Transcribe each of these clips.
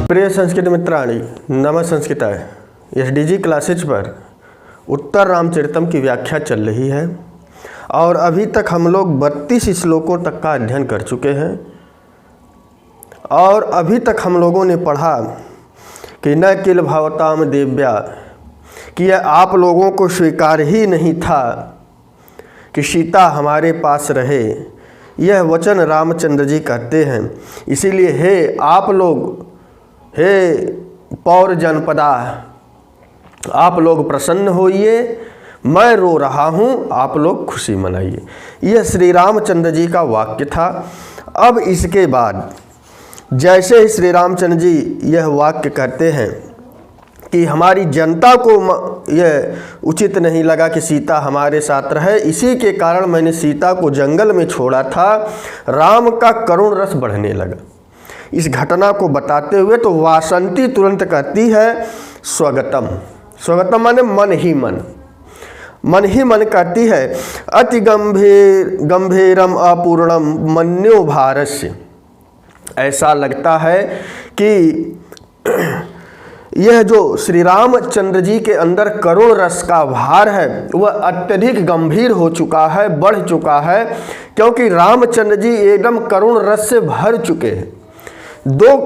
प्रिय संस्कृत मित्राणि, नमः संस्कृताय। एसडीजी क्लासेज पर उत्तर रामचरितम की व्याख्या चल रही है और अभी तक हम लोग 32 श्लोकों तक का अध्ययन कर चुके हैं। और अभी तक हम लोगों ने पढ़ा कि न किल भवताम देव्या, कि यह आप लोगों को स्वीकार ही नहीं था कि सीता हमारे पास रहे। यह वचन रामचंद्र जी कहते हैं। इसीलिए हे आप लोग, हे पौर जनपदा, आप लोग प्रसन्न होइए, मैं रो रहा हूँ, आप लोग खुशी मनाइए। यह श्री रामचंद्र जी का वाक्य था। अब इसके बाद जैसे ही श्री रामचंद्र जी यह वाक्य कहते हैं कि हमारी जनता को यह उचित नहीं लगा कि सीता हमारे साथ रहे, इसी के कारण मैंने सीता को जंगल में छोड़ा था, राम का करुण रस बढ़ने लगा। इस घटना को बताते हुए तो वासंती तुरंत कहती है स्वगतम। स्वगतम माने मन ही मन, मन ही मन कहती है अति गंभीरम अपूर्णम मन्यो भारस्य। ऐसा लगता है कि यह जो श्री रामचंद्र जी के अंदर करुण रस का भार है वह अत्यधिक गंभीर हो चुका है, बढ़ चुका है, क्योंकि रामचंद्र जी एकदम करुण रस से भर चुके हैं। दो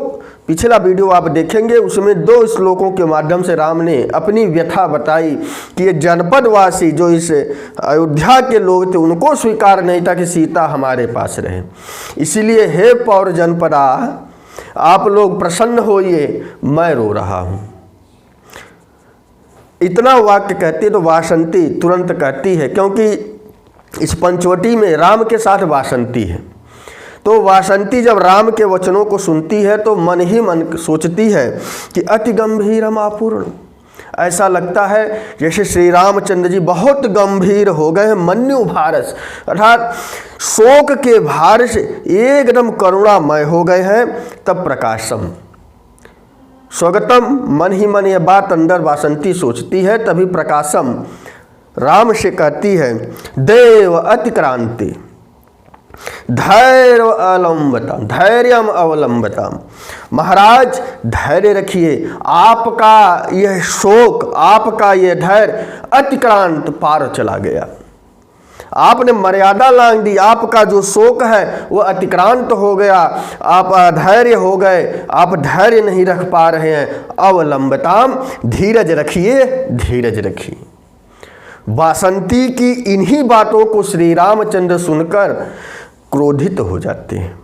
पिछला वीडियो आप देखेंगे, उसमें 2 श्लोकों के माध्यम से राम ने अपनी व्यथा बताई कि ये जनपदवासी जो इस अयोध्या के लोग थे उनको स्वीकार नहीं था कि सीता हमारे पास रहे। इसीलिए हे पौर जनपदा, आप लोग प्रसन्न होइए, मैं रो रहा हूँ। इतना वाक्य कहती तो वासंती तुरंत कहती है, क्योंकि इस पंचवटी में राम के साथ वासंती है। तो वासंती जब राम के वचनों को सुनती है तो मन ही मन सोचती है कि अति गंभीरम अपूर्ण। ऐसा लगता है जैसे श्री रामचंद्र जी बहुत गंभीर हो गए हैं, मन्यु भारस, अर्थात शोक के भार से एकदम करुणामय हो गए हैं। तब प्रकाशम स्वगतम, मन ही मन यह बात अंदर वासंती सोचती है। तभी प्रकाशम राम से कहती है देव अतिक्रांति धैर्य अवलंबता, धैर्यम अवलंबता। महाराज धैर्य रखिए, आपका यह शोक, आपका यह धैर्य अतिक्रांत पार चला गया। आपने मर्यादा लांघ दी, आपका जो शोक है वह अतिक्रांत हो गया, आप अधैर्य हो गए, आप धैर्य नहीं रख पा रहे हैं। अवलंबताम, धीरज रखिए, धीरज रखिए। वासंती की इन्हीं बातों को श्री रामचंद्र सुनकर क्रोधित हो जाते हैं।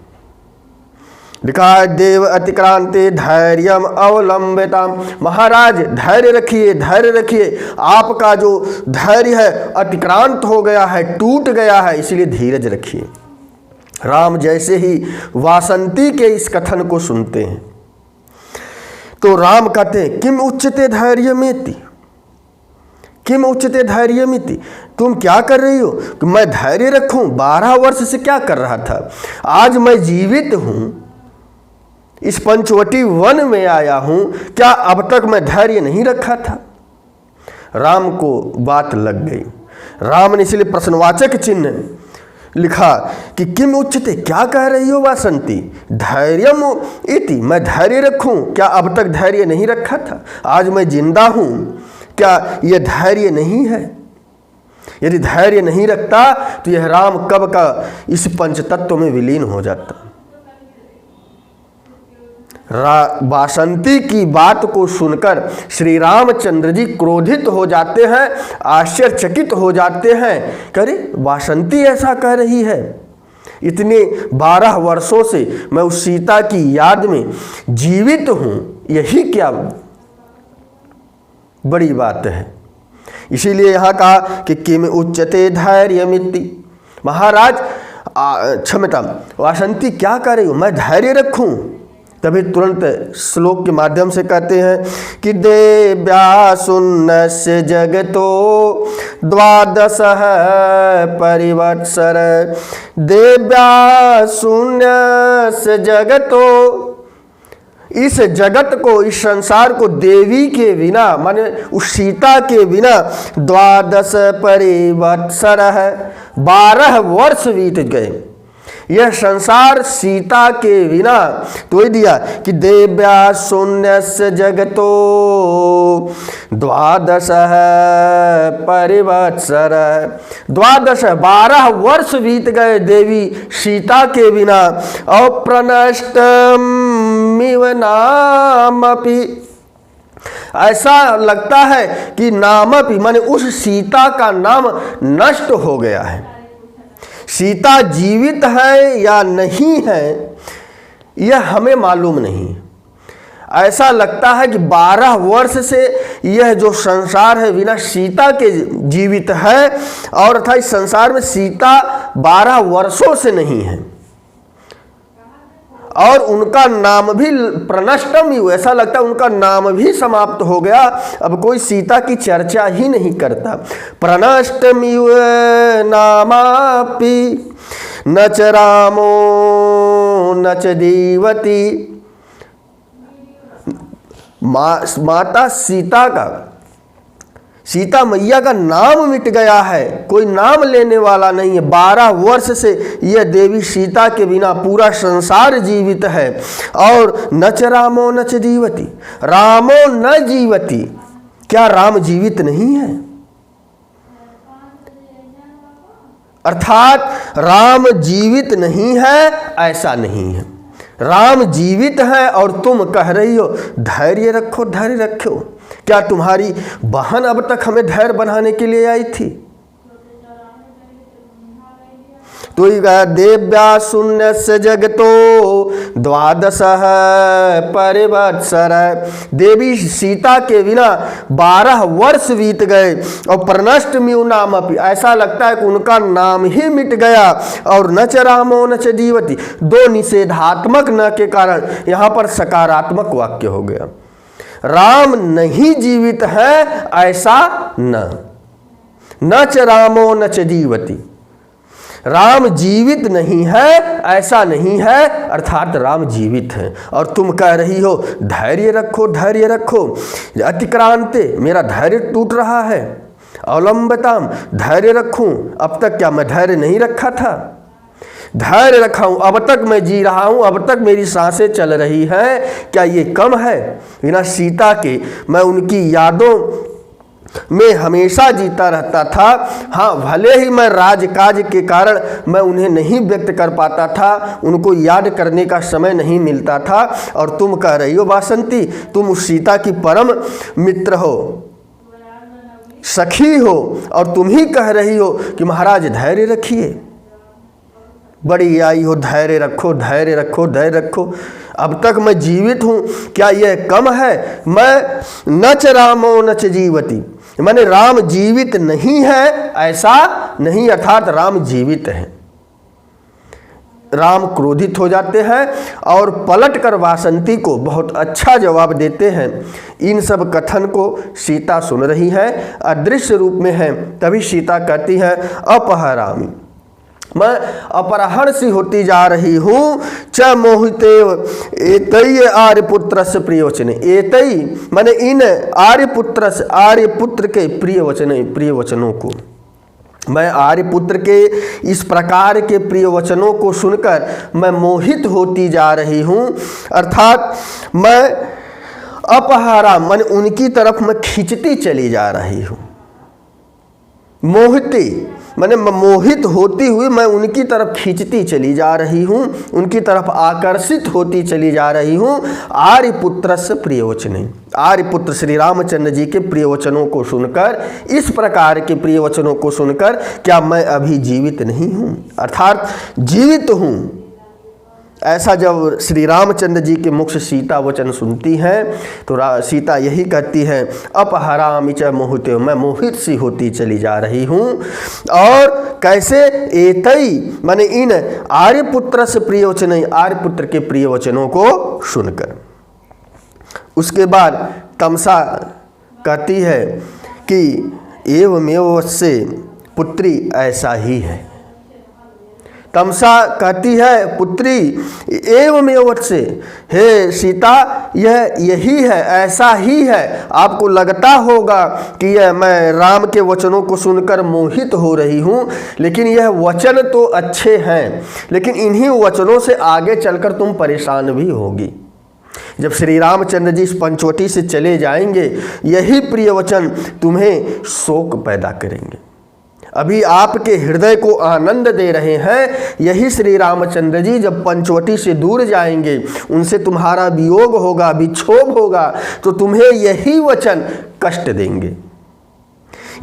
लिखा है देव अतिक्रांते धैर्यम अवलंबिताम। महाराज धैर्य रखिए, धैर्य रखिए, आपका जो धैर्य है अतिक्रांत हो गया है, टूट गया है, इसलिए धीरज रखिए। राम जैसे ही वासंती के इस कथन को सुनते हैं तो राम कहते हैं किम उच्यते धैर्यमेति, किम उच्यते धैर्यमिति। तुम क्या कर रही हो कि मैं धैर्य रखूं? 12 वर्ष से क्या कर रहा था? आज मैं जीवित हूं, इस पंचवटी वन में आया हूं, क्या अब तक मैं धैर्य नहीं रखा था? राम को बात लग गई। राम ने इसलिए प्रश्नवाचक चिन्ह लिखा कि किम उच्यते, क्या कह रही हो वासंती? धैर्यम इति, मैं धैर्य रखूं, क्या अब तक धैर्य नहीं रखा था? आज मैं जिंदा हूं, क्या यह धैर्य नहीं है? यदि धैर्य नहीं रखता तो यह राम कब का इस पंचतत्व में विलीन हो जाता। वासंती की बात को सुनकर श्री रामचंद्र जी क्रोधित हो जाते हैं, आश्चर्यचकित हो जाते हैं। करे वासंती ऐसा कह रही है? इतने 12 वर्षों से मैं उस सीता की याद में जीवित हूं, यही क्या बड़ी बात है। इसीलिए यहाँ कहा कि किम उच्यते धैर्यमिति। महाराज क्षमता, वासंती क्या कर रही हो, मैं धैर्य रखूं? तभी तुरंत श्लोक के माध्यम से कहते हैं कि देव्या सुन्नस्य जगतो 12 परिवत्सर। देव्या शून्यस्य जगतो, इस जगत को, इस संसार को देवी के बिना, माने उस सीता के बिना 12 परिवत्सर है, 12 वर्ष बीत गए। यह संसार सीता के बिना तो ही दिया कि देव्या शून्यस्य जगतो द्वादश परिवत्सर, 12 वर्ष बीत गए देवी सीता के बिना। और प्रणष्टमिव नामपि, ऐसा लगता है कि नामपि माने उस सीता का नाम नष्ट हो गया है। सीता जीवित है या नहीं है यह हमें मालूम नहीं। ऐसा लगता है कि 12 वर्ष से यह जो संसार है बिना सीता के जीवित है, और अर्थात इस संसार में सीता 12 वर्षों से नहीं है, और उनका नाम भी प्रनष्टम ही, ऐसा लगता है उनका नाम भी समाप्त हो गया। अब कोई सीता की चर्चा ही नहीं करता। प्रनष्टमिव नामापि न च रामो न च जीवति, माता सीता मैया का नाम मिट गया है, कोई नाम लेने वाला नहीं है। 12 वर्ष से यह देवी सीता के बिना पूरा संसार जीवित है। और न च रामो न च जीवति, रामो न जीवति, क्या राम जीवित नहीं है? अर्थात राम जीवित नहीं है ऐसा नहीं है, राम जीवित है और तुम कह रही हो धैर्य रखो धैर्य रखो। क्या तुम्हारी बहन अब तक हमें धैर्य बनाने के लिए आई थी? तो देव्या शून्यस्य जगतो 12 परिवत्सर, देवी सीता के बिना 12 वर्ष बीत गए। और प्रनष्टमिव नामपि, ऐसा लगता है कि उनका नाम ही मिट गया। और न च रामो न च जीवति, 2 निषेधात्मक न के कारण यहाँ पर सकारात्मक वाक्य हो गया। राम नहीं जीवित है ऐसा न च रामो न च जीवति, राम जीवित नहीं है ऐसा नहीं है, अर्थात राम जीवित है। और तुम कह रही हो धैर्य रखो धैर्य रखो। अतिक्रांते, मेरा धैर्य टूट रहा है। अवलंबताम, धैर्य रखूं, अब तक क्या मैं धैर्य नहीं रखा था? धैर्य रखा हूं, अब तक मैं जी रहा हूं, अब तक मेरी सांसें चल रही हैं, क्या ये कम है? बिना सीता के मैं उनकी यादों में हमेशा जीता रहता था। हाँ, भले ही मैं राजकाज के कारण मैं उन्हें नहीं व्यक्त कर पाता था, उनको याद करने का समय नहीं मिलता था। और तुम कह रही हो वासंती, तुम उस सीता की परम मित्र हो, सखी हो, और तुम ही कह रही हो कि महाराज धैर्य रखिए, बड़ी आई हो धैर्य रखो धैर्य रखो धैर्य रखो। अब तक मैं जीवित हूँ, क्या यह कम है? मैं न च रामो न च जीवति, माने राम जीवित नहीं है ऐसा नहीं, अर्थात राम जीवित है। राम क्रोधित हो जाते हैं और पलट कर वासंती को बहुत अच्छा जवाब देते हैं। इन सब कथन को सीता सुन रही है, अदृश्य रूप में है। तभी सीता कहती है अपहरामि, मैं अपहरण सी होती जा रही हूँ। च मोहितेव एतई आर्यपुत्रस्य प्रियवचने, एतई माने इन आर्यपुत्रस्य, आर्यपुत्र के प्रिय वचनों को, मैं आर्यपुत्र के इस प्रकार के प्रिय वचनों को सुनकर मैं मोहित होती जा रही हूँ। अर्थात मैं अपहरा माने उनकी तरफ मैं खींचती चली जा रही हूँ। मोहिती मैंने मोहित होती हुई मैं उनकी तरफ खींचती चली जा रही हूँ, उनकी तरफ आकर्षित होती चली जा रही हूँ। आर्यपुत्रस्य प्रियवचने, आर्यपुत्र श्री रामचंद्र जी के प्रिय वचनों को सुनकर, इस प्रकार के प्रिय वचनों को सुनकर क्या मैं अभी जीवित नहीं हूँ? अर्थात जीवित हूँ। ऐसा जब श्री रामचंद्र जी के मुख से सीता वचन सुनती हैं तो सीता यही कहती है अपहरामि च मोहिते, मैं मोहित सी होती चली जा रही हूँ। और कैसे? एतई माने इन आर्यपुत्र से प्रिय वचन, आर्यपुत्र के प्रिय वचनों को सुनकर। उसके बाद तमसा कहती है कि एवमेव वस्य पुत्री, ऐसा ही है। तमसा कहती है पुत्री एवमेव वत्से, हे सीता यही है, ऐसा ही है। आपको लगता होगा कि मैं राम के वचनों को सुनकर मोहित हो रही हूँ, लेकिन यह वचन तो अच्छे हैं, लेकिन इन्हीं वचनों से आगे चलकर तुम परेशान भी होगी। जब श्री रामचंद्र जी इस पंचवटी से चले जाएंगे, यही प्रिय वचन तुम्हें शोक पैदा करेंगे। अभी आपके हृदय को आनंद दे रहे हैं, यही श्री रामचंद्र जी जब पंचवटी से दूर जाएंगे, उनसे तुम्हारा वियोग होगा, विक्षोभ होगा, तो तुम्हें यही वचन कष्ट देंगे।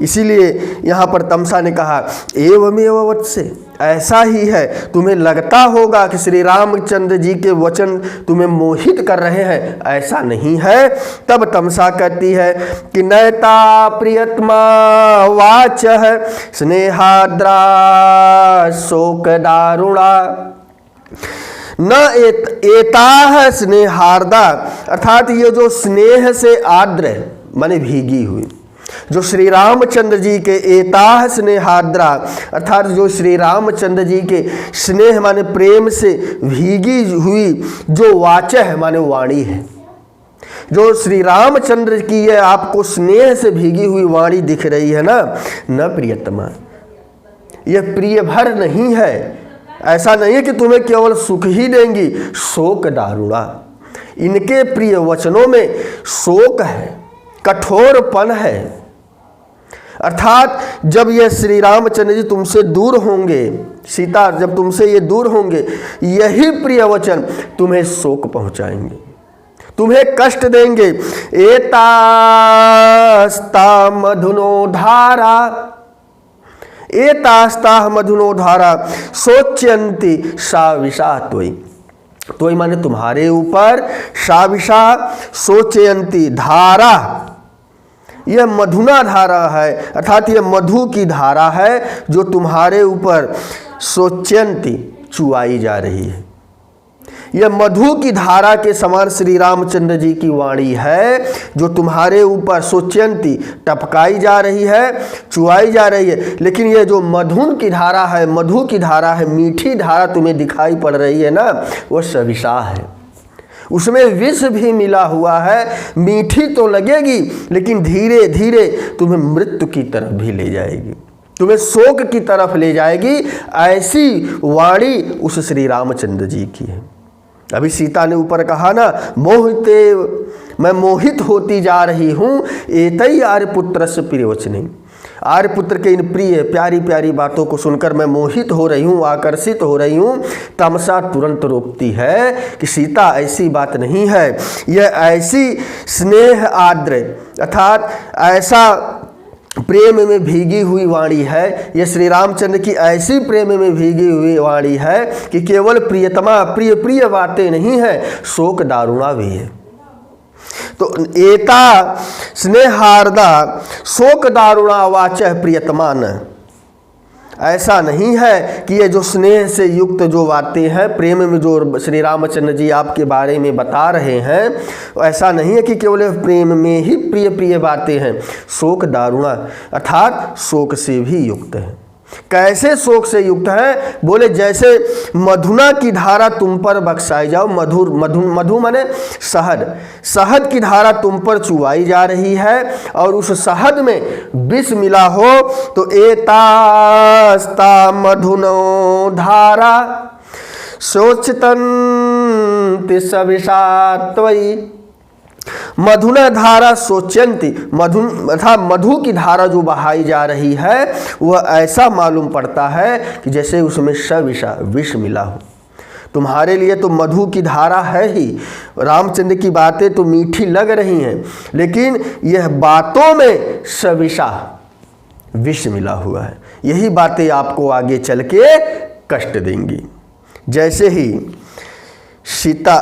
इसीलिए यहाँ पर तमसा ने कहा एवमेव वत्से, ऐसा ही है। तुम्हें लगता होगा कि श्री रामचंद्र जी के वचन तुम्हें मोहित कर रहे हैं, ऐसा नहीं है। तब तमसा कहती है कि नैता प्रियतमा वाच है स्नेहाद्रा शोक दारुणा न एताह स्नेहार्दा, अर्थात ये जो स्नेह से आर्द्र माने भीगी हुई, जो श्री रामचंद्र जी के एताह स्नेहाद्रा, अर्थात जो श्री रामचंद्र जी के स्नेह माने प्रेम से भीगी हुई जो वाचह माने वाणी है, जो श्री रामचंद्र की ये आपको स्नेह से भीगी हुई वाणी दिख रही है ना, न प्रियतमा, यह प्रिय भर नहीं है। ऐसा नहीं है कि तुम्हें केवल सुख ही देंगी, शोक दारुणा, इनके प्रिय वचनों में शोक है, कठोरपन है। अर्थात जब ये श्री रामचंद्र जी तुमसे दूर होंगे, सीता जब तुमसे ये दूर होंगे, यही प्रिय वचन तुम्हें शोक पहुंचाएंगे, तुम्हें कष्ट देंगे। एतास्ता मधुनो धारा, एतास्ता मधुनो धारा सोच्यंती साविषा तोई, तोई माने तुम्हारे ऊपर, साविषा सोचयंती धारा, यह मधुना धारा है, अर्थात यह मधु की धारा है जो तुम्हारे ऊपर सोच्यंती चुआई जा रही है। यह मधु की धारा के समान श्री रामचंद्र जी की वाणी है जो तुम्हारे ऊपर सोच्यंती टपकाई जा रही है, चुआई जा रही है। लेकिन यह जो मधुन की धारा है, मधु की धारा है, मीठी धारा तुम्हें दिखाई पड़ रही है ना, वह सविषा है, उसमें विष भी मिला हुआ है। मीठी तो लगेगी लेकिन धीरे धीरे तुम्हें मृत्यु की तरफ भी ले जाएगी, तुम्हें शोक की तरफ ले जाएगी। ऐसी वाणी उस श्री रामचंद्र जी की है। अभी सीता ने ऊपर कहा ना, मोहिते, मैं मोहित होती जा रही हूँ, एतई आर्यपुत्र से प्रियवचने, आर्यपुत्र के इन प्रिय प्यारी प्यारी बातों को सुनकर मैं मोहित हो रही हूँ, आकर्षित हो रही हूँ। तमसा तुरंत रोकती है कि सीता ऐसी बात नहीं है, यह ऐसी स्नेह आर्द्र अर्थात ऐसा प्रेम में भीगी हुई वाणी है, यह श्री रामचंद्र की ऐसी प्रेम में भीगी हुई वाणी है कि केवल प्रियतमा प्रिय प्रिय बातें नहीं है, शोक दारुणा भी है। तो एता स्नेहार्दा शोक दारुणा वाचः प्रियतमान, ऐसा नहीं है कि ये जो स्नेह से युक्त जो बातें हैं, प्रेम में जो श्री रामचंद्र जी आपके बारे में बता रहे हैं, ऐसा नहीं है कि केवल प्रेम में ही प्रिय प्रिय बातें हैं, शोक दारुणा अर्थात शोक से भी युक्त है। कैसे शोक से युक्त है? बोले जैसे मधुना की धारा तुम पर बख्शाई जाओ, मधु माने शहद, शहद की धारा तुम पर चुवाई जा रही है और उस शहद में विष मिला हो, तो एतास्ता मधुनो धारा सोचतंति सविषात्वयि, मधुना धारा सोच्यंती, मधु अर्थात मधु की धारा जो बहाई जा रही है वह ऐसा मालूम पड़ता है कि जैसे उसमें सविषा विष मिला हो। तुम्हारे लिए तो मधु की धारा है ही, रामचंद्र की बातें तो मीठी लग रही हैं, लेकिन यह बातों में सविषा विष मिला हुआ है। यही बातें आपको आगे चल के कष्ट देंगी। जैसे ही सीता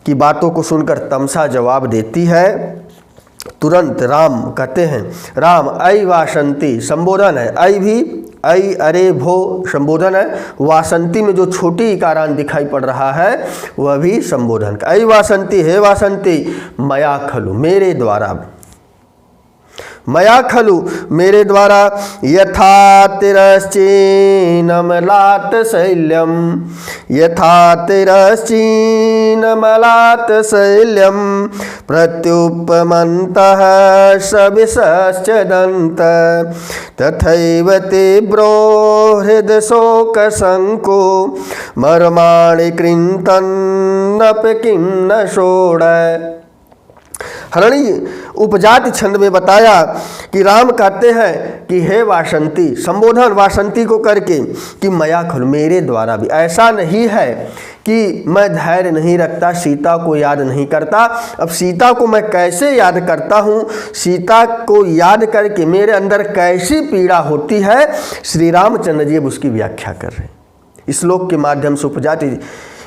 की बातों को सुनकर तमसा जवाब देती है, तुरंत राम कहते हैं, राम ऐ वासंती, संबोधन है, ऐ भी ऐ अरे भो संबोधन है, वासंती में जो छोटी इकारान दिखाई पड़ रहा है वह भी संबोधन का, ऐ वासंती, हे वासंती, मया खलु, मेरे द्वारा, मया खलु मेरे द्वारा यथा तिरश्चीनमलात शैल्यम, यथा तिरश्चीनमलात शैल्यम प्रत्युपमन्तः सविशश्च दन्त, तथैव तीव्रो हृदशोकशङ्को मर्माणि कृन्तन्नपि किं न षोडय। हरणी उपजाति छंद में बताया कि राम कहते हैं कि हे वासंती, संबोधन वासंती को करके कि मया खलु मेरे द्वारा भी। ऐसा नहीं है कि मैं धैर्य नहीं रखता, सीता को याद नहीं करता। अब सीता को मैं कैसे याद करता हूँ, सीता को याद करके मेरे अंदर कैसी पीड़ा होती है, श्री रामचंद्र जी अब उसकी व्याख्या कर रहे हैं। इस श्लोक के माध्यम से उपजाति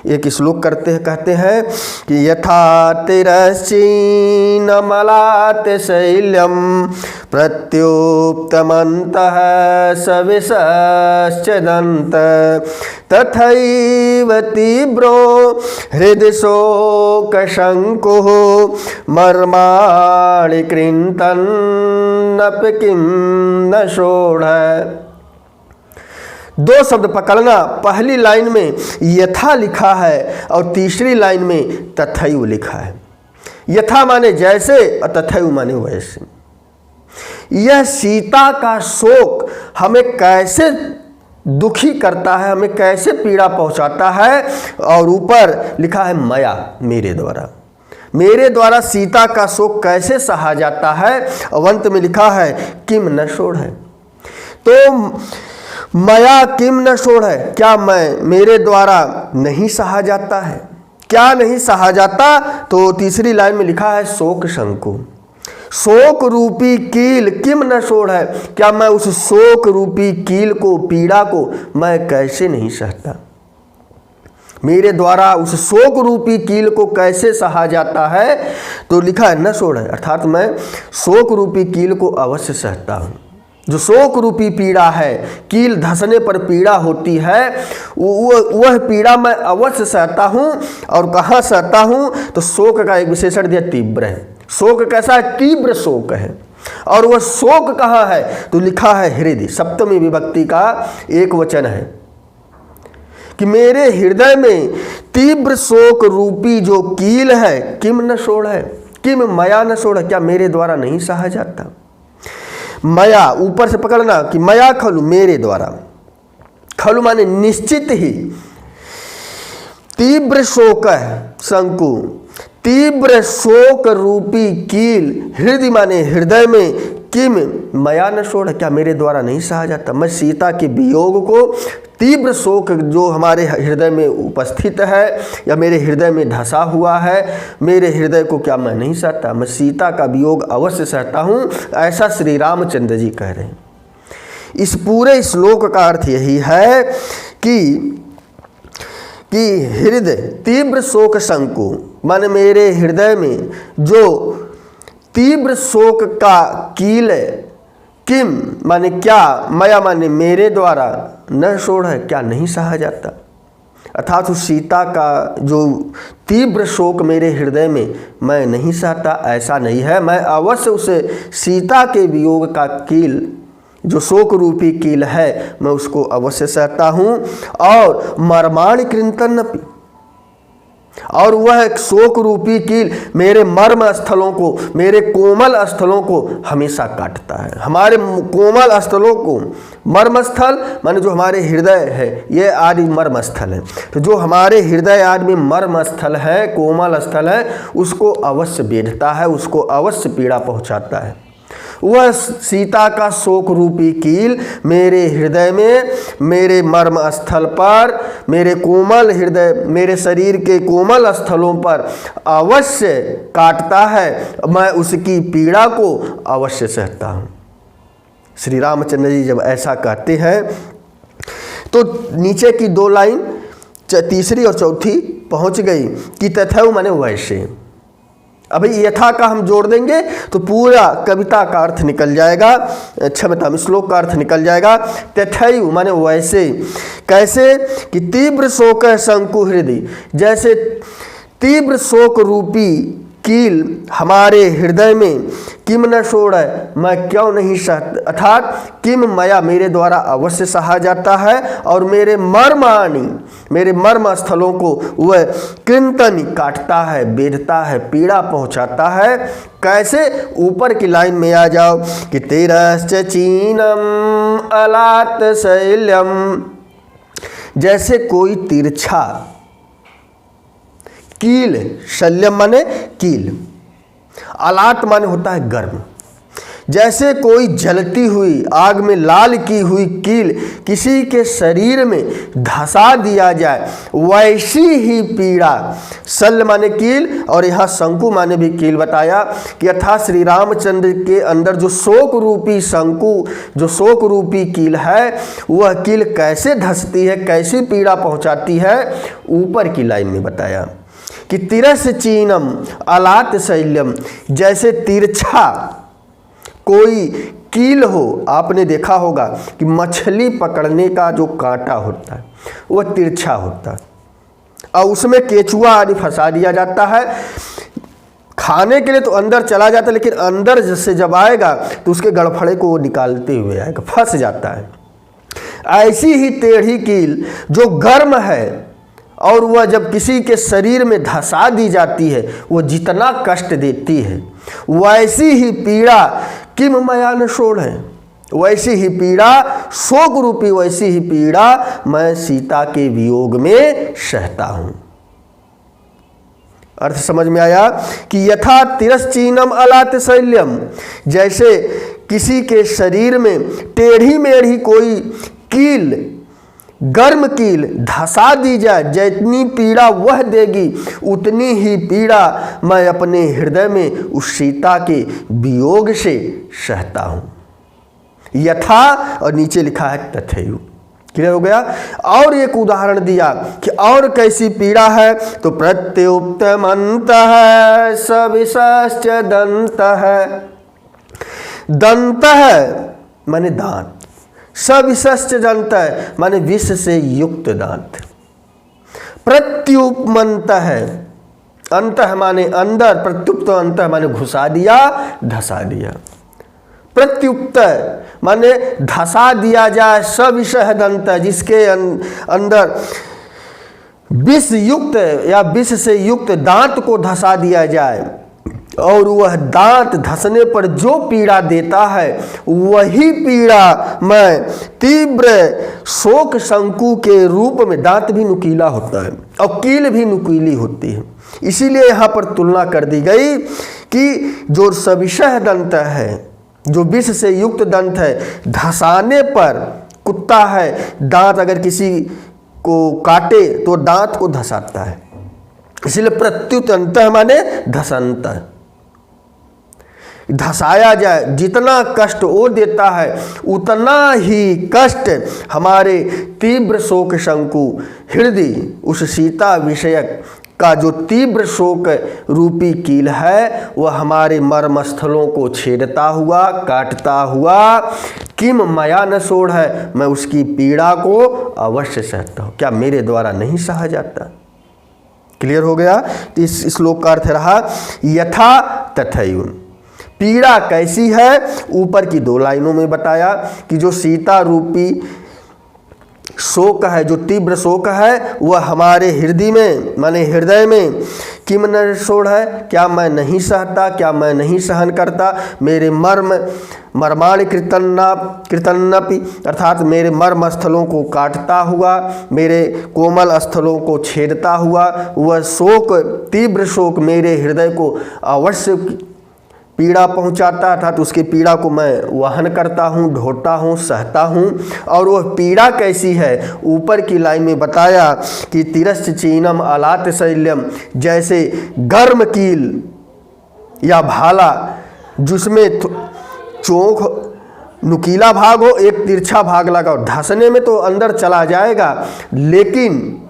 एक श्लोक कहते हैं कि यथा तिरश्चीनमलात शैल्यम प्रत्युत्तमन्तः सविशश्च दन्त, तथैव तीव्रो हृदशोकशङ्कुः मर्माणि कृन्तन्नपि किं न षोडय। दो शब्द पकड़ना, पहली लाइन में यथा लिखा है और तीसरी लाइन में तथैव लिखा है। यथा माने जैसे और तथैव माने वैसे। यह सीता का शोक हमें कैसे दुखी करता है, हमें कैसे पीड़ा पहुंचाता है। और ऊपर लिखा है मया, मेरे द्वारा, मेरे द्वारा सीता का शोक कैसे सहा जाता है। और अंत में लिखा है किम न षोडय। तो मया किम न षोडय, क्या मैं मेरे द्वारा नहीं सहा जाता है, क्या नहीं सहा जाता। तो तीसरी लाइन में लिखा है शोक शंकु, शोक रूपी कील किम न षोडय, क्या मैं उस शोक रूपी कील को, पीड़ा को मैं कैसे नहीं सहता, मेरे द्वारा उस शोक रूपी कील को कैसे सहा जाता है। तो लिखा है न षोडय, अर्थात मैं शोक रूपी कील को अवश्य सहता हूँ। जो शोक रूपी पीड़ा है, कील धंसने पर पीड़ा होती है, वह पीड़ा मैं अवश्य सहता हूँ। और कहाँ सहता हूँ, तो शोक का एक विशेषण दिया तीव्र है। शोक कैसा है, तीव्र शोक है। और वह शोक कहाँ है, तो लिखा है हृदय, सप्तमी विभक्ति का एक वचन है कि मेरे हृदय में तीव्र शोक रूपी जो कील है, किम न षोडय, किम मया न षोडय, क्या मेरे द्वारा नहीं सहा जाता। मया ऊपर से पकड़ना कि मया खलु मेरे द्वारा, खलु माने निश्चित ही, तीव्र शोक शंकु, तीव्र शोक रूपी कील, हृदय माने हृदय में, किम मया न षोडय, क्या मेरे द्वारा नहीं सहा जाता। मैं सीता के वियोग को, तीव्र शोक जो हमारे हृदय में उपस्थित है या मेरे हृदय में धंसा हुआ है, मेरे हृदय को क्या मैं नहीं सहता, मैं सीता का वियोग अवश्य सहता हूँ। ऐसा श्री रामचंद्र जी कह रहे हैं। इस पूरे श्लोक का अर्थ यही है कि हृदय तीव्र शोक शंकु माने मेरे हृदय में जो तीव्र शोक का कील है, किम माने क्या, मया माने मेरे द्वारा, न षोडय क्या नहीं सहा जाता। अर्थात उस सीता का जो तीव्र शोक मेरे हृदय में मैं नहीं सहता, ऐसा नहीं है। मैं अवश्य उसे सीता के वियोग का कील, जो शोक रूपी कील है, मैं उसको अवश्य सहता हूँ। और मर्माणि कृन्तन्नपि, और वह शोक रूपी कील मेरे मर्म स्थलों को, मेरे कोमल स्थलों को हमेशा काटता है। हमारे कोमल स्थलों को, मर्म स्थल माने जो हमारे हृदय है, ये आदि मर्म स्थल है। तो जो हमारे हृदय आदि में मर्म स्थल है, कोमल स्थल है, उसको अवश्य बेधता है, उसको अवश्य पीड़ा पहुंचाता है। वह सीता का शोक रूपी कील मेरे हृदय में, मेरे मर्म स्थल पर, मेरे कोमल हृदय, मेरे शरीर के कोमल स्थलों पर अवश्य काटता है। मैं उसकी पीड़ा को अवश्य सहता हूँ। श्री रामचंद्र जी जब ऐसा कहते हैं तो नीचे की दो लाइन, तीसरी और चौथी पहुँच गई कि तथैव माने वैसे। अभी यथा का हम जोड़ देंगे तो पूरा कविता का अर्थ निकल जाएगा, क्षमता में श्लोक का अर्थ निकल जाएगा। तथैव माने वैसे, कैसे कि तीव्र शोक शंकु हृदय, जैसे तीव्र शोक रूपी कील हमारे हृदय में किम न सोड़ है, मैं क्यों नहीं सह, अर्थात किम मया मेरे द्वारा अवश्य सहा जाता है, और मेरे मर्माणी मेरे मर्म स्थलों को वह कृंतनी काटता है, बेधता है, पीड़ा पहुंचाता है। कैसे? ऊपर की लाइन में आ जाओ कि तिरश्च चीनम अलात शैल्यम, जैसे कोई तिरछा कील, शल्यम माने कील, अलात माने होता है गर्म, जैसे कोई जलती हुई आग में लाल की हुई कील किसी के शरीर में धसा दिया जाए, वैसी ही पीड़ा। शल्य माने कील और यहाँ शंकु माने भी कील बताया कि अर्थात श्री रामचंद्र के अंदर जो शोक रूपी शंकु, जो शोक रूपी कील है, वह कील कैसे धसती है, कैसी पीड़ा पहुँचाती है, ऊपर की लाइन में बताया कि तिरस चीनम अलात शैल्यम, जैसे तिरछा कोई कील हो। आपने देखा होगा कि मछली पकड़ने का जो कांटा होता है वह तिरछा होता है, और उसमें केचुआ आदि फंसा दिया जाता है। खाने के लिए तो अंदर चला जाता है, लेकिन अंदर से जब आएगा तो उसके गड़फड़े को वो निकालते हुए आएगा, फंस जाता है। ऐसी ही टेढ़ी कील जो गर्म है, और वह जब किसी के शरीर में धसा दी जाती है, वो जितना कष्ट देती है, वैसी ही पीड़ा किम मया न सोड़ है, वैसी ही पीड़ा शोक रूपी, वैसी ही पीड़ा मैं सीता के वियोग में सहता हूं। अर्थ समझ में आया कि यथा तिरश्चीनम अलात शैल्यम, जैसे किसी के शरीर में टेढ़ी मेढ़ी कोई कील, गर्म कील धसा दी जाए, जितनी पीड़ा वह देगी उतनी ही पीड़ा मैं अपने हृदय में उस सीता के वियोग से सहता हूँ। यथा और नीचे लिखा है तथैव। क्लियर हो गया? और एक उदाहरण दिया कि और कैसी पीड़ा है, तो प्रत्युक्तमंत है सविशश्च दंत है। दंत है माने दांत, सविशश्च दंत है माने विष से युक्त दांत। प्रत्युपमंत है, अंत माने अंदर, प्रत्युप्त अंत माने घुसा दिया, धसा दिया। प्रत्युक्त माने धसा दिया जाए, सविष दंत जिसके अंदर विष युक्त या विष से युक्त दांत को धसा दिया जाए, और वह दांत धसने पर जो पीड़ा देता है वही पीड़ा मैं तीव्र शोक शंकु के रूप में, दांत भी नुकीला होता है और कील भी नुकीली होती है, इसीलिए यहाँ पर तुलना कर दी गई कि जो सविशः दंत है, जो विष से युक्त दंत है, धसाने पर कुत्ता है, दांत अगर किसी को काटे तो दांत को धसाता है, इसलिए प्रत्युत अंत माने धसंत, धसाया जाए। जितना कष्ट वो देता है उतना ही कष्ट हमारे तीव्र शोक शंकु हृदय, उस सीता विषयक का जो तीव्र शोक रूपी कील है, वह हमारे मर्म स्थलों को छेदता हुआ, काटता हुआ किम मया न सोड़ है, मैं उसकी पीड़ा को अवश्य सहता हूँ। क्या मेरे द्वारा नहीं सहा जाता? क्लियर हो गया? तो इस श्लोक का अर्थ रहा यथा तथैव। पीड़ा कैसी है, ऊपर की 2 लाइनों में बताया कि जो सीता रूपी शोक है, जो तीव्र शोक है, वह हमारे हृदय में माने हृदय में किम न सोड़ है, क्या मैं नहीं सहता, क्या मैं नहीं सहन करता, मेरे मर्माण कृतन्नपि, अर्थात मेरे मर्म स्थलों को काटता हुआ, मेरे कोमल स्थलों को छेदता हुआ, वह शोक, तीव्र शोक मेरे हृदय को अवश्य पीड़ा पहुंचाता था, तो उसकी पीड़ा को मैं वहन करता हूँ, ढोता हूँ, सहता हूँ। और वह पीड़ा कैसी है, ऊपर की लाइन में बताया कि तिरश्च चीनम अलात शैल्यम, जैसे गर्म कील या भाला जिसमें चोंख नुकीला भाग हो, एक तिरछा भाग लगा हो, धंसने में तो अंदर चला जाएगा, लेकिन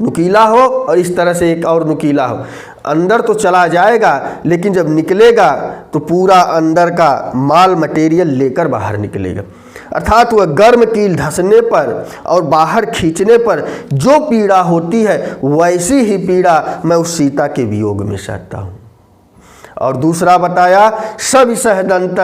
नुकीला हो और इस तरह से एक और नुकीला हो, अंदर तो चला जाएगा, लेकिन जब निकलेगा तो पूरा अंदर का माल मटेरियल लेकर बाहर निकलेगा। अर्थात वह गर्म कील धंसने पर और बाहर खींचने पर जो पीड़ा होती है, वैसी ही पीड़ा मैं उस सीता के वियोग में सहता हूँ। और दूसरा बताया सविसहदंत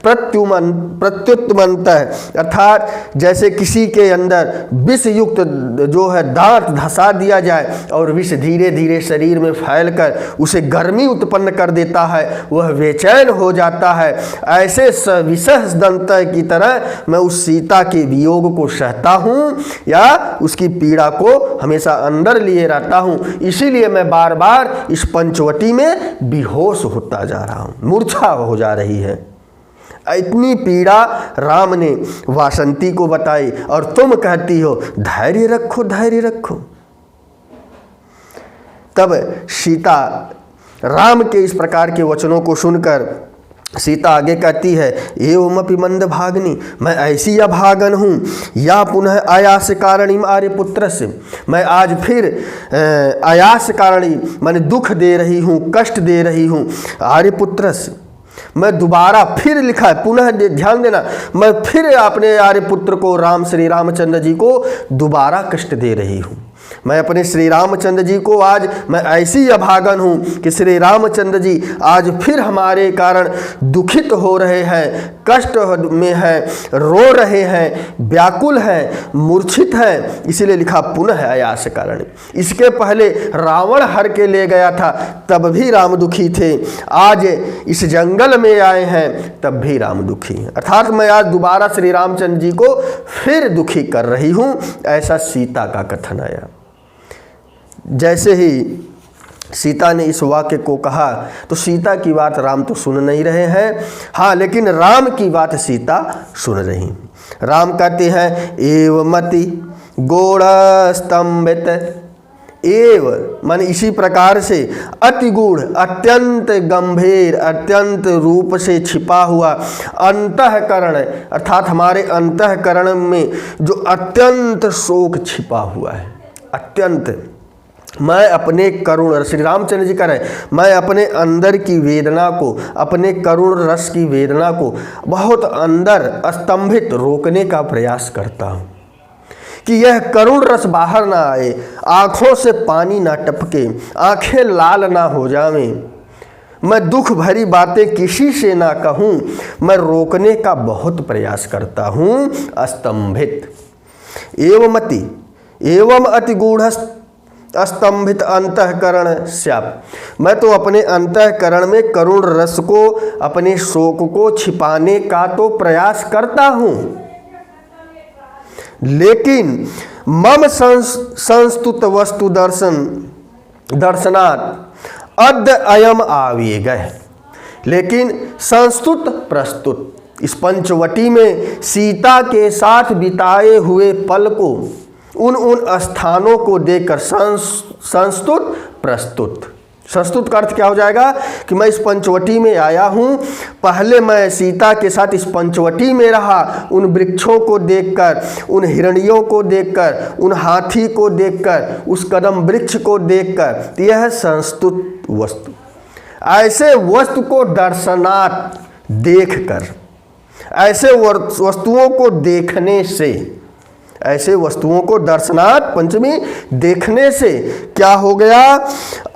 प्रत्युत्मंत, अर्थात जैसे किसी के अंदर विष युक्त जो है दांत धंसा दिया जाए और विष धीरे धीरे शरीर में फैलकर उसे गर्मी उत्पन्न कर देता है, वह बेचैन हो जाता है। ऐसे सविसहदंत की तरह मैं उस सीता के वियोग को सहता हूँ या उसकी पीड़ा को हमेशा अंदर लिए रहता हूँ। इसीलिए मैं बार बार इस पंचवटी में बेहोश होता जा रहा हूँ, मूर्छा हो जा रही है। इतनी पीड़ा राम ने वासंती को बताई और तुम कहती हो धैर्य रखो धैर्य रखो। तब सीता राम के इस प्रकार के वचनों को सुनकर सीता आगे कहती है एवमपि मंद भागनी, मैं ऐसी अभागन हूँ या पुनः आयास कारणीम आर्यपुत्र से, मैं आज फिर आयास कारणी मैंने दुख दे रही हूँ, कष्ट दे रही हूँ आर्यपुत्र से। मैं दोबारा फिर लिखा है, पुनः ध्यान देना, मैं फिर अपने आर्यपुत्र को राम श्री रामचंद्र जी को दोबारा कष्ट दे रही हूँ। मैं अपने श्री रामचंद्र जी को आज मैं ऐसी अभागन हूँ कि श्री रामचंद्र जी आज फिर हमारे कारण दुखित हो रहे हैं, कष्ट में हैं, रो रहे हैं, व्याकुल हैं, मूर्छित हैं, इसीलिए लिखा पुनः आयास कारण। इसके पहले रावण हर के ले गया था तब भी राम दुखी थे, आज इस जंगल में आए हैं तब भी राम दुखी हैं, अर्थात मैं आज दोबारा श्री रामचंद्र जी को फिर दुखी कर रही हूँ, ऐसा सीता का कथन आया। जैसे ही सीता ने इस वाक्य को कहा तो सीता की बात राम तो सुन नहीं रहे हैं, हाँ लेकिन राम की बात सीता सुन रही। राम कहते हैं एवमति गोड़ स्तंभित, एव मान इसी प्रकार से अति गूढ़, अत्यंत गंभीर, अत्यंत रूप से छिपा हुआ अंतःकरण, अर्थात हमारे अंतःकरण में जो अत्यंत शोक छिपा हुआ है, अत्यंत। मैं अपने करुण, श्री रामचंद्र जी कह रहे हैं, मैं अपने अंदर की वेदना को, अपने करुण रस की वेदना को बहुत अंदर स्तंभित रोकने का प्रयास करता हूँ कि यह करुण रस बाहर ना आए, आँखों से पानी ना टपके, आँखें लाल ना हो जावें, मैं दुख भरी बातें किसी से ना कहूँ, मैं रोकने का बहुत प्रयास करता हूँ, स्तंभित। एवमति एवं अति गूढ़ स्तंभित अंतःकरण स्याप, मैं तो अपने अंतःकरण में करुण रस को, अपने शोक को छिपाने का तो प्रयास करता हूँ, लेकिन मम संस्तुत वस्तु दर्शनात् अद्य अयम आवेग, लेकिन संस्तुत प्रस्तुत इस पंचवटी में सीता के साथ बिताए हुए पल को, उन स्थानों को देखकर संस्तुत प्रस्तुत, संस्तुत का अर्थ क्या हो जाएगा कि मैं इस पंचवटी में आया हूँ, पहले मैं सीता के साथ इस पंचवटी में रहा, उन वृक्षों को देखकर, उन हिरणियों को देखकर, उन हाथी को देखकर, उस कदम वृक्ष को देखकर, यह संस्तुत वस्तु। ऐसे वस्तु को दर्शनात् देखकर, ऐसे वस्तुओं को देखने से, ऐसे वस्तुओं को दर्शनात् पंचमी देखने से क्या हो गया,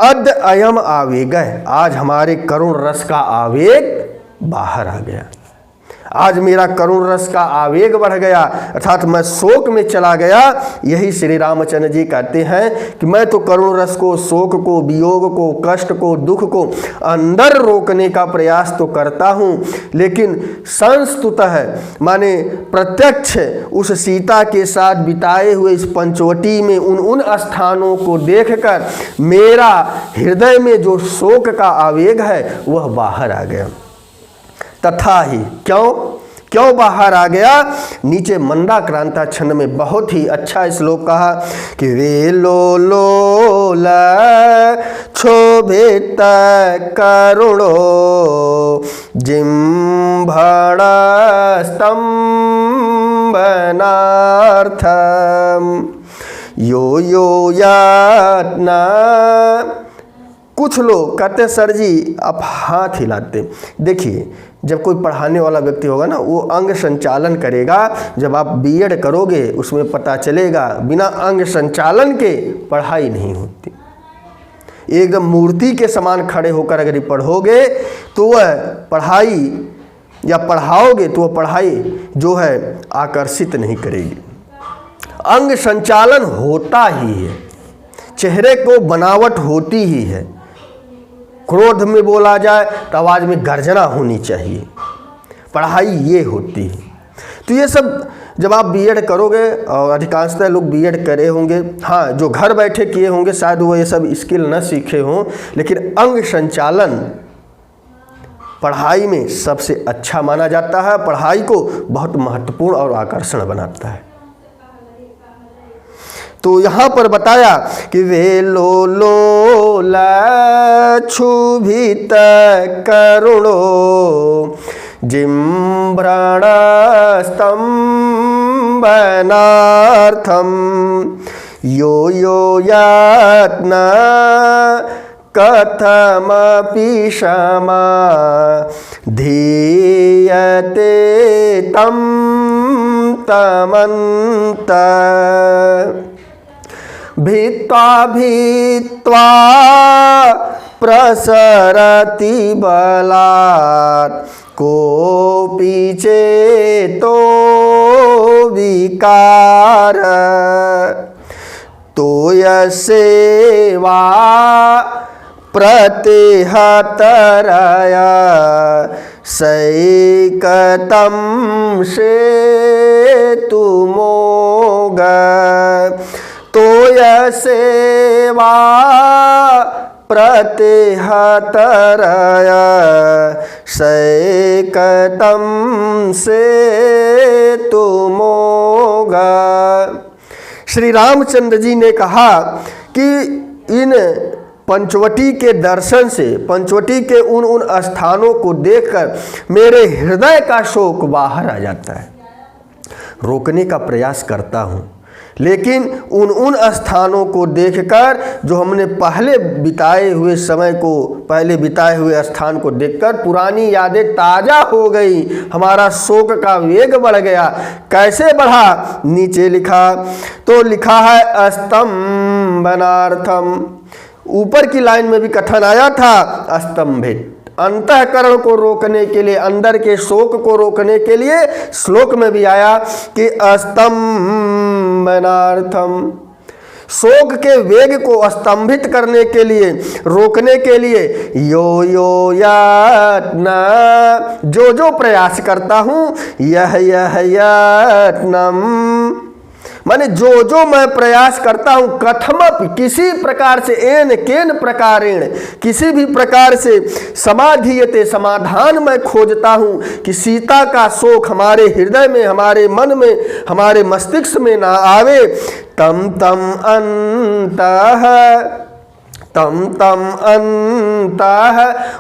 अद्य अयम आवेग, आज हमारे करुण रस का आवेग बाहर आ गया, आज मेरा करुण रस का आवेग बढ़ गया, अर्थात मैं शोक में चला गया। यही श्री रामचंद्र जी कहते हैं कि मैं तो करुण रस को, शोक को, वियोग को, कष्ट को, दुख को अंदर रोकने का प्रयास तो करता हूँ, लेकिन संस्तुतः माने प्रत्यक्ष उस सीता के साथ बिताए हुए इस पंचवटी में उन स्थानों को देखकर मेरा हृदय में जो शोक का आवेग है वह बाहर आ गया। तथा ही क्यों बाहर आ गया, नीचे मंदाक्रांता छंद में बहुत ही अच्छा श्लोक कहा कि वे लोल क्षोभित करुणो जिम्भड़ स्तंभनार्थम यो यातना। कुछ लोग कहते हैं सर जी आप हाथ हिलाते, देखिए जब कोई पढ़ाने वाला व्यक्ति होगा ना, वो अंग संचालन करेगा, जब आप बीएड करोगे उसमें पता चलेगा बिना अंग संचालन के पढ़ाई नहीं होती। एकदम मूर्ति के समान खड़े होकर अगर पढ़ोगे तो वह पढ़ाई या पढ़ाओगे तो वह पढ़ाई जो है आकर्षित नहीं करेगी। अंग संचालन होता ही है, चेहरे को बनावट होती ही है। क्रोध में बोला जाए तो आवाज़ में गर्जना होनी चाहिए, पढ़ाई ये होती है। तो ये सब जब आप बीएड करोगे, और अधिकांशतः लोग बीएड करे होंगे, हाँ जो घर बैठे किए होंगे शायद वो ये सब स्किल न सीखे हों, लेकिन अंग संचालन पढ़ाई में सबसे अच्छा माना जाता है, पढ़ाई को बहुत महत्वपूर्ण और आकर्षण बनाता है। तो यहाँ पर बताया कि वे लो लक्षुभित करुणो जिम्भ्राणस्तम्भनार्थं यो यो यत्न कथमपि क्षमा धीयते तं तमन्त भित्वा प्रसरति बलात् कोऽपि चेतो विकार तोयसेवा प्रतिहतरया सैकतं सेतुमोग तोयसेवा प्रतिहतरया सैकतं सेतुमोग। श्री रामचंद्र जी ने कहा कि इन पंचवटी के दर्शन से, पंचवटी के उन स्थानों को देखकर मेरे हृदय का शोक बाहर आ जाता है। रोकने का प्रयास करता हूँ, लेकिन उन स्थानों को देखकर, जो हमने पहले बिताए हुए समय को, पहले बिताए हुए स्थान को देखकर पुरानी यादें ताज़ा हो गई, हमारा शोक का वेग बढ़ गया। कैसे बढ़ा? नीचे लिखा तो लिखा है अस्तंभनार्थम। ऊपर की लाइन में भी कथन आया था अस्तंभित, अंतःकरण को रोकने के लिए, अंदर के शोक को रोकने के लिए श्लोक में भी आया कि अस्तंभनार्थम, शोक के वेग को स्तंभित करने के लिए, रोकने के लिए यो यो यत्न, जो प्रयास करता हूँ, यह यत्नम, माने जो मैं प्रयास करता हूँ, कथमपि, किसी प्रकार से, एन केन प्रकारेण, किसी भी प्रकार से, समाधीयते, समाधान मैं खोजता हूँ कि सीता का शोक हमारे हृदय में, हमारे मन में, हमारे मस्तिष्क में ना आवे। तम तम अंतः,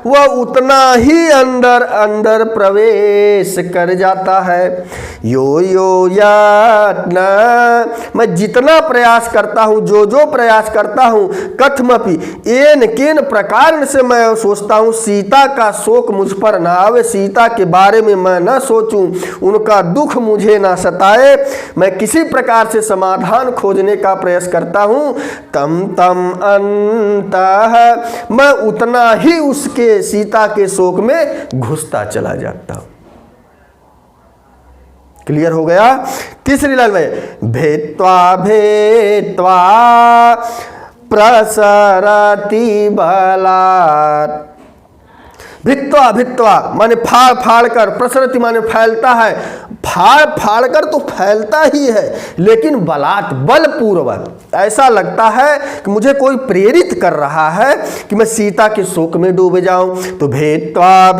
वह उतना ही अंदर प्रवेश कर जाता है। यो यो यत्न, मैं जितना प्रयास करता हूँ, जो प्रयास करता हूँ, कथमपि, एन केन प्रकार से मैं सोचता हूँ सीता का शोक मुझ पर ना आवे, सीता के बारे में मैं न सोचूं, उनका दुख मुझे ना सताए, मैं किसी प्रकार से समाधान खोजने का प्रयास करता हूँ। तम मैं उतना ही उसके, सीता के शोक में घुसता चला जाता हूं। क्लियर हो गया? तीसरी लाइन में भेत्वा प्रसरति बलात्, भित्वा माने फाड़ कर, प्रसरति माने फैलता है, फाड़ कर तो फैलता ही है, लेकिन बलात्, बलपूर्वक, ऐसा लगता है कि मुझे कोई प्रेरित कर रहा है कि मैं सीता के शोक में डूब जाऊं। तो भेत्वा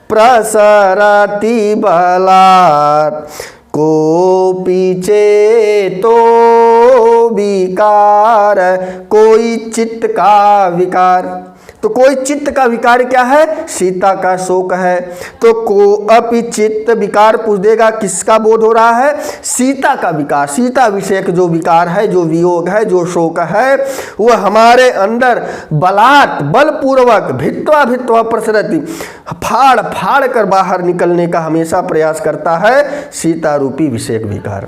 प्रसरति बलात् कोऽपि चेतो विकार, कोई चित्त का विकार। तो कोई चित्त का विकार क्या है? सीता का शोक है। तो कोऽपि चित्त विकार पूछ देगा, किसका बोध हो रहा है? सीता का विकार, सीता विषयक जो विकार है, जो वियोग है, जो शोक है, वह हमारे अंदर बलात्, बलपूर्वक, भित्वा प्रसरति, फाड़ कर बाहर निकलने का हमेशा प्रयास करता है, सीता रूपी विषयक विकार।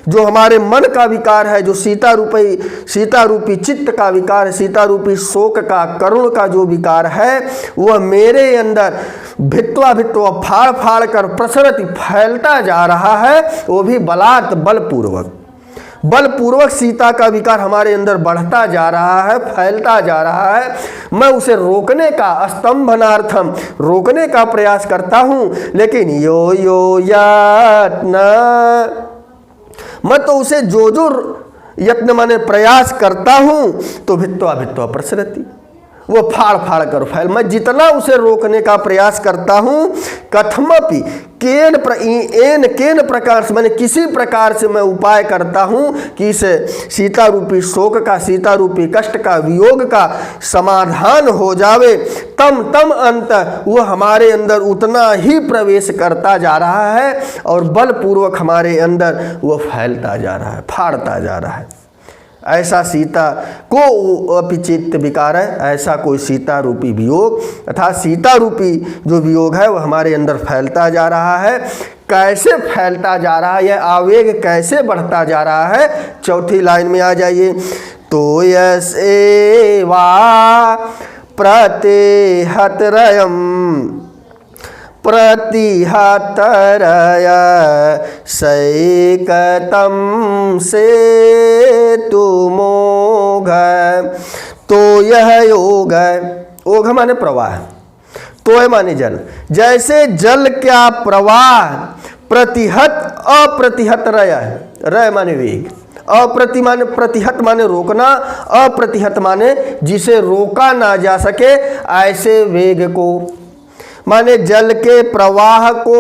जो हमारे मन का विकार है, जो सीता रूपी चित्त का विकार है, सीता रूपी शोक का, करुण का जो विकार है, वह मेरे अंदर भित्वा भित्वा फाड़ फाड़ कर प्रसरति फैलता जा रहा है। वो भी बलात् बलपूर्वक सीता का विकार हमारे अंदर बढ़ता जा रहा है, फैलता जा रहा है। मैं उसे रोकने का, स्तंभनार्थम रोकने का प्रयास करता हूं, लेकिन यो यो यत्न, मैं तो उसे जो यत्न माने प्रयास करता हूं तो भित्वा भित्वा प्रसरति, वो फाड़ फाड़ कर फैल। मैं जितना उसे रोकने का प्रयास करता हूं, कथमपि केन प्रकार से, मैंने किसी प्रकार से मैं उपाय करता हूं कि इस सीता रूपी शोक का, सीता रूपी कष्ट का, वियोग का समाधान हो जावे, तम अंत वो हमारे अंदर उतना ही प्रवेश करता जा रहा है और बलपूर्वक हमारे अंदर वो फैलता जा रहा है, फाड़ता जा रहा है। ऐसा सीता को अपिचित्त विकार है, ऐसा कोई सीता रूपी वियोग, अर्थात सीता रूपी जो वियोग है वह हमारे अंदर फैलता जा रहा है। कैसे फैलता जा रहा है, यह आवेग कैसे बढ़ता जा रहा है? चौथी लाइन में आ जाइए। तो यसेवा प्रतिहतरयम् सैकतम से तुमोघ। तो यह योग है, ओघ माने प्रवाह, तो है माने जल। जैसे जल का प्रवाह प्रतिहत अप्रतिहत रय माने वेग, प्रतिहत माने रोकना, अप्रतिहत माने जिसे रोका ना जा सके, ऐसे वेग को माने जल के प्रवाह को,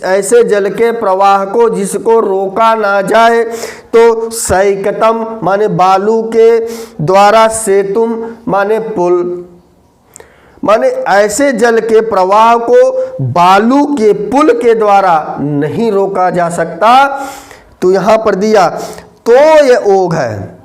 ऐसे जल के प्रवाह को जिसको रोका ना जाए, तो सैकतम माने बालू के द्वारा, सेतुम माने पुल, माने ऐसे जल के प्रवाह को बालू के पुल के द्वारा नहीं रोका जा सकता। तो यहां पर दिया तो यह ओघ है,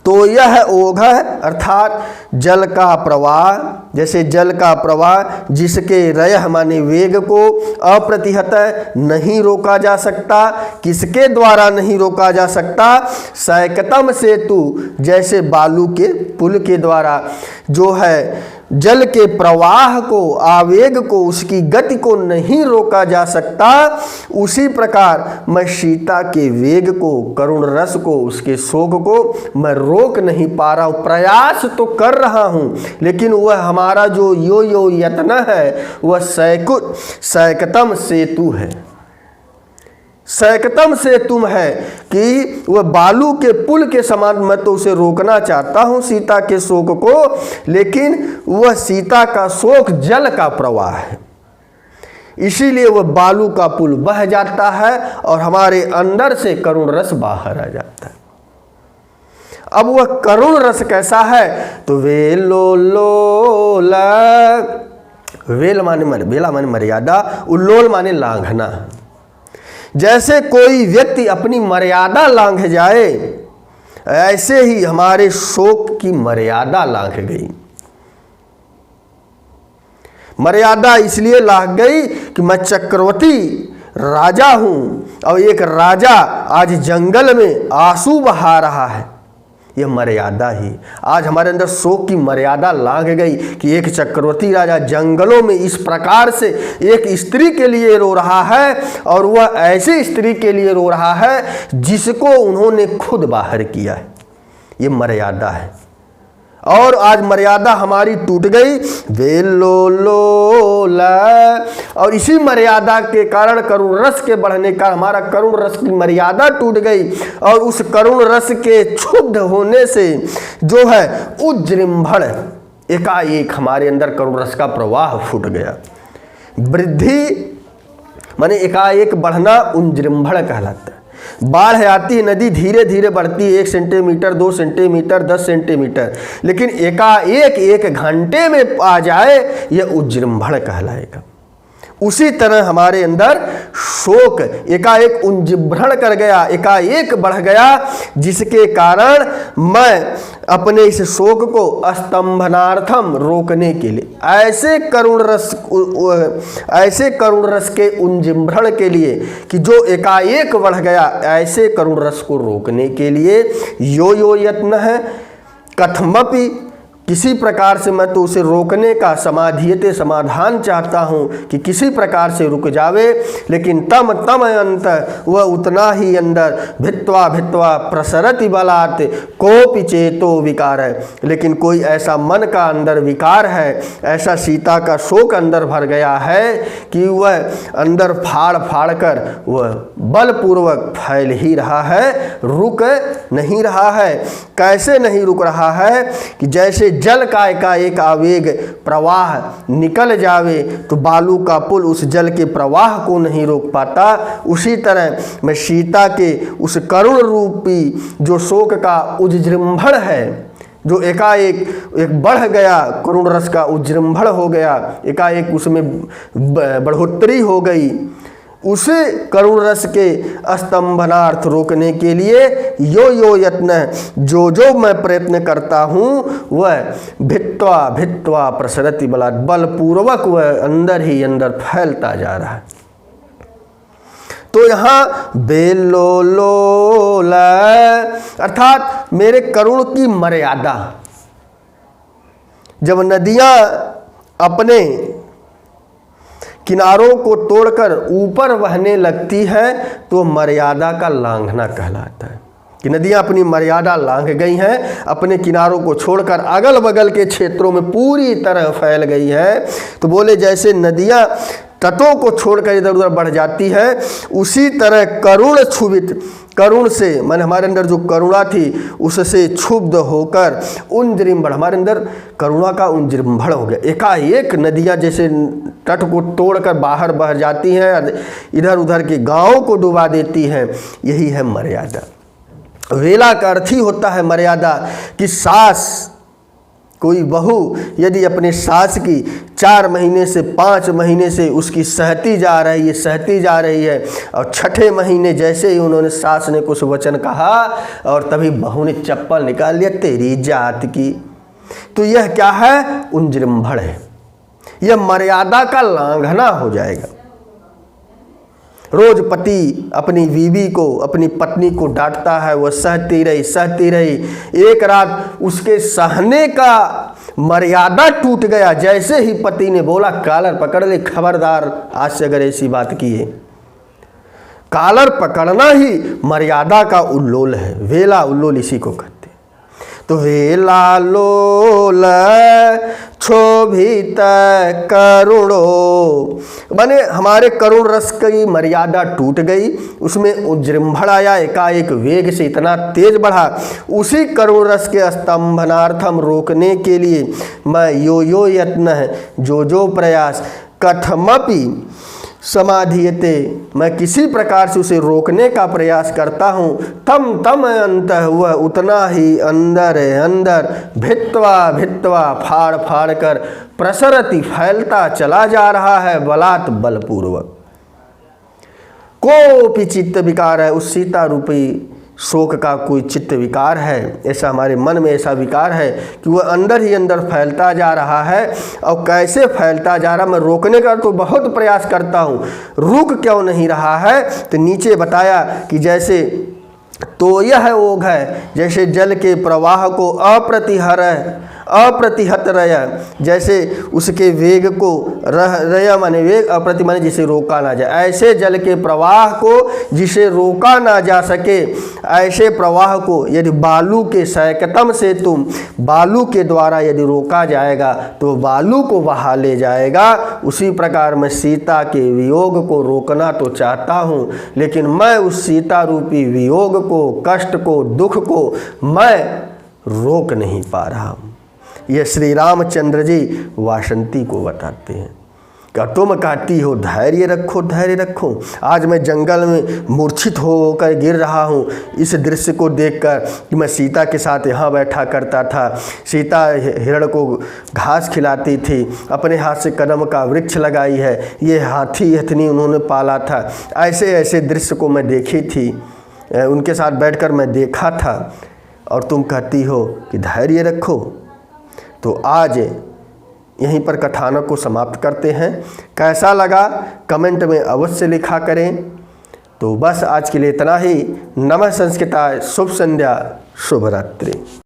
तो यह ओघ है, अर्थात जल का प्रवाह, जैसे जल का प्रवाह जिसके रयः माने वेग को अप्रतिहत नहीं रोका जा सकता, किसके द्वारा नहीं रोका जा सकता? सैकतम सेतु, जैसे बालू के पुल के द्वारा जो है जल के प्रवाह को, आवेग को, उसकी गति को नहीं रोका जा सकता, उसी प्रकार मैं सीता के वेग को, करुण रस को, उसके शोक को मैं रोक नहीं पा रहा हूँ। प्रयास तो कर रहा हूँ, लेकिन वह हमारा जो यो यत्न है वह सैकतम सेतु है, सैकतम से तुम है कि वह बालू के पुल के समान। मैं तो उसे रोकना चाहता हूं सीता के शोक को, लेकिन वह सीता का शोक जल का प्रवाह है, इसीलिए वह बालू का पुल बह जाता है और हमारे अंदर से करुण रस बाहर आ जाता है। अब वह करुण रस कैसा है? तो वेल माने मर्यादा, उल्लोल माने लांघना। जैसे कोई व्यक्ति अपनी मर्यादा लांघ जाए, ऐसे ही हमारे शोक की मर्यादा लांघ गई। मर्यादा इसलिए लांघ गई कि मैं चक्रवर्ती राजा हूं और एक राजा आज जंगल में आंसू बहा रहा है, यह मर्यादा ही। आज हमारे अंदर शोक की मर्यादा लांघ गई कि एक चक्रवर्ती राजा जंगलों में इस प्रकार से एक स्त्री के लिए रो रहा है, और वह ऐसे स्त्री के लिए रो रहा है जिसको उन्होंने खुद बाहर किया है। ये मर्यादा है, और आज मर्यादा हमारी टूट गई। और इसी मर्यादा के कारण, करुण रस के बढ़ने का, हमारा करुण रस की मर्यादा टूट गई, और उस करुण रस के क्षुब्ध होने से जो है उज्जृंभण, एकाएक हमारे अंदर करुण रस का प्रवाह फूट गया। वृद्धि माने एकाएक बढ़ना उज्जृंभण कहलाता है। बाढ़ आती है, नदी धीरे धीरे बढ़ती है, 1 सेंटीमीटर, 2 सेंटीमीटर, 10 सेंटीमीटर, लेकिन एकाएक 1 घंटे में आ जाए, यह उज्जृंभण कहलाएगा। उसी तरह हमारे अंदर शोक एकाएक उज्जृंभण कर गया, एकाएक बढ़ गया, जिसके कारण मैं अपने इस शोक को स्तंभनार्थम रोकने के लिए ऐसे करुण रस के उज्जृंभण के लिए कि जो एकाएक बढ़ गया, ऐसे करुण रस को रोकने के लिए यो यत्न है। कथमपि किसी प्रकार से मैं तो उसे रोकने का समाधीयते समाधान चाहता हूँ कि किसी प्रकार से रुक जावे, लेकिन तम अंत वह उतना ही अंदर भित्वा भित्वा प्रसरति बलात् कोपि चेतो विकार है। लेकिन कोई ऐसा मन का अंदर विकार है, ऐसा सीता का शोक अंदर भर गया है कि वह अंदर फाड़ फाड़ कर वह बलपूर्वक फैल ही रहा है, रुक नहीं रहा है। कैसे नहीं रुक रहा है कि जैसे जल का एकाएक आवेग प्रवाह निकल जावे तो बालू का पुल उस जल के प्रवाह को नहीं रोक पाता, उसी तरह मैं सीता के उस करुण रूपी जो शोक का उज्जृंभण है, जो एकाएक एक बढ़ गया, करुण रस का उज्जृंभण हो गया, एकाएक उसमें बढ़ोतरी हो गई, उसे करुण रस के स्तंभनार्थ रोकने के लिए यो यत्न जो मैं प्रयत्न करता हूँ वह भित्वा भित्वा प्रसरति बलात् बलपूर्वक वह अंदर ही अंदर फैलता जा रहा है। तो यहाँ बेलोलोल अर्थात मेरे करुण की मर्यादा, जब नदियाँ अपने किनारों को तोड़कर ऊपर बहने लगती है तो मर्यादा का लांघना कहलाता है कि नदियाँ अपनी मर्यादा लांघ गई हैं, अपने किनारों को छोड़कर अगल बगल के क्षेत्रों में पूरी तरह फैल गई है। तो बोले जैसे नदियाँ तटों को छोड़कर इधर उधर बढ़ जाती है, उसी तरह करुण क्षुभित, करुण से माने हमारे अंदर जो करुणा थी उससे क्षुब्ध होकर उज्जृंभण, हमारे अंदर करुणा का उज्जृंभण हो गया। एकाएक नदियाँ जैसे तट को तोड़कर बाहर बह जाती हैं, इधर उधर के गांवों को डुबा देती हैं। यही है मर्यादा। वेला का अर्थ ही होता है मर्यादा कि सास, कोई बहू यदि अपने सास की 4 महीने से 5 महीने से उसकी सहती जा रही है और 6ठे महीने जैसे ही उन्होंने सास ने कुछ वचन कहा और तभी बहू ने चप्पल निकाल लिया तेरी जात की, तो यह क्या है? उज्जृंभण है। यह मर्यादा का लांघना हो जाएगा। रोज पति अपनी बीवी को, अपनी पत्नी को डांटता है, वह सहती रही। एक रात उसके सहने का मर्यादा टूट गया। जैसे ही पति ने बोला कॉलर पकड़ ले, खबरदार आज से अगर ऐसी बात की है। कॉलर पकड़ना ही मर्यादा का उल्लोल है। वेला उल्लोल इसी को कहते हैं। तो वेला लोल क्षोभित करुणो, माने हमारे करुण रस की मर्यादा टूट गई, उसमें उज्जृंभण आया, एकाएक वेग से इतना तेज बढ़ा। उसी करुण रस के स्तंभनार्थम रोकने के लिए मैं यो यत्न है, जो प्रयास कथमपि समाधीयते, मैं किसी प्रकार से उसे रोकने का प्रयास करता हूँ। तम अंत वह उतना ही अंदर भित्वा फाड़ कर प्रसरति फैलता चला जा रहा है बलात् बलपूर्वक। कोपि चित्त विकार है, उस सीता रूपी शोक का कोई चित्त विकार है, ऐसा हमारे मन में ऐसा विकार है कि वह अंदर ही अंदर फैलता जा रहा है। और कैसे फैलता जा रहा, मैं रोकने का तो बहुत प्रयास करता हूँ, रुक क्यों नहीं रहा है? तो नीचे बताया कि जैसे तो यह ओघ है, जैसे जल के प्रवाह को अप्रतिहत रह, जैसे उसके वेग को रह माने वेग, अप्रति माने जिसे रोका ना जाए, ऐसे जल के प्रवाह को जिसे रोका ना जा सके, ऐसे प्रवाह को यदि बालू के सैकतम से तुम बालू के द्वारा यदि रोका जाएगा तो बालू को बहा ले जाएगा। उसी प्रकार मैं सीता के वियोग को रोकना तो चाहता हूँ, लेकिन मैं उस सीता रूपी वियोग को, कष्ट को, दुख को मैं रोक नहीं पा रहा हूँ। यह श्री रामचंद्र जी वासंती को बताते हैं क्या तुम कहती हो धैर्य रखो धैर्य रखो। आज मैं जंगल में मूर्छित होकर गिर रहा हूँ इस दृश्य को देखकर कि मैं सीता के साथ यहाँ बैठा करता था, सीता हिरण को घास खिलाती थी, अपने हाथ से कदम का वृक्ष लगाई है, ये हाथी हथनी उन्होंने पाला था, ऐसे ऐसे दृश्य को मैं देखी थी, उनके साथ बैठकर मैं देखा था, और तुम कहती हो कि धैर्य रखो। तो आज यहीं पर कथानक को समाप्त करते हैं। कैसा लगा कमेंट में अवश्य लिखा करें। तो बस आज के लिए इतना ही। नमः संस्कृताय, शुभ संध्या, शुभ रात्रि।